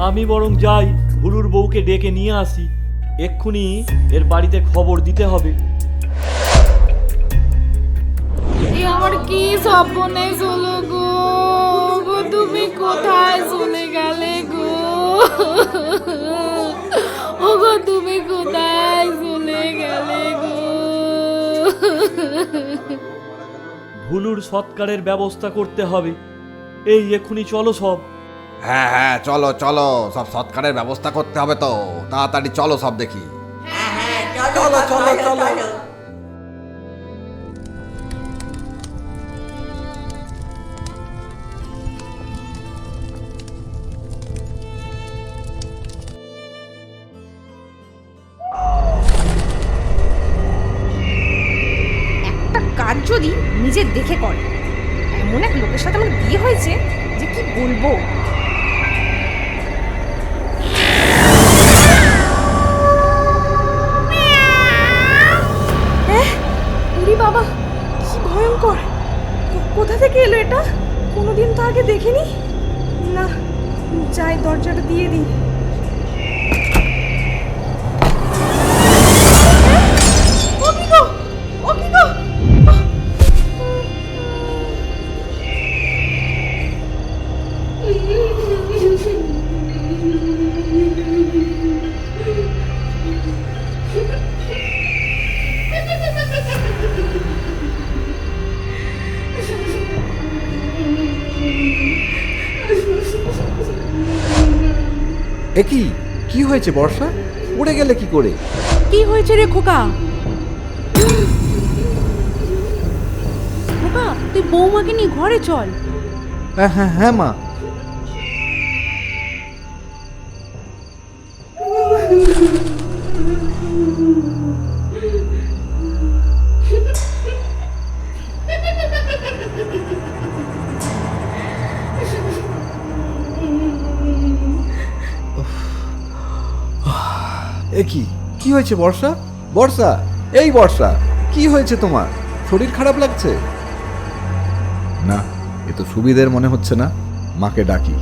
আমি বরং যাই ভুলুর বউকে ডেকে নিয়ে আসি। এক্ষুনি এর বাড়িতে খবর দিতে হবে। আমার কি সর্বনাশ হলো গো, গো তুমি কোথায় চলে গেলে গো, ও গো তুমি কোথায় চলে গেলে গো। ভুলুর সৎকারের ব্যবস্থা করতে হবে। এই এক্ষুনি চলো সব। হ্যাঁ হ্যাঁ, চলো চলো, সব সৎকারের ব্যবস্থা করতে হবে তো, তাড়াতাড়ি চলো সব দেখি। চলো চলো চলো। একটা কাজ যদি নিজে দেখে করে, এমন এক লোকের সাথে আমার বিয়ে হয়েছে যে কি বলবো। উরি বাবা, কি ভয়ঙ্কর! কোথা থেকে এলো এটা? কোনোদিন তো আগে দেখিনি। না, যাই দরজাটা দিয়ে দিই। ও কি গো, ও কি গো! এ কি হয়েছে বর্ষা? উড়ে গেলে কি করে? কি হয়েছে রে খোকা? খোকা, তুই বৌমাকে নিয়ে ঘরে চল। হ্যাঁ হ্যাঁ হ্যাঁ মা। এ কি হয়েছে বর্ষা? বর্ষা, এই বর্ষা, কি হয়েছে তোমার? শরীর খারাপ লাগছে? না, এ তো সুবিধের মনে হচ্ছে না। মাকে ডাকি।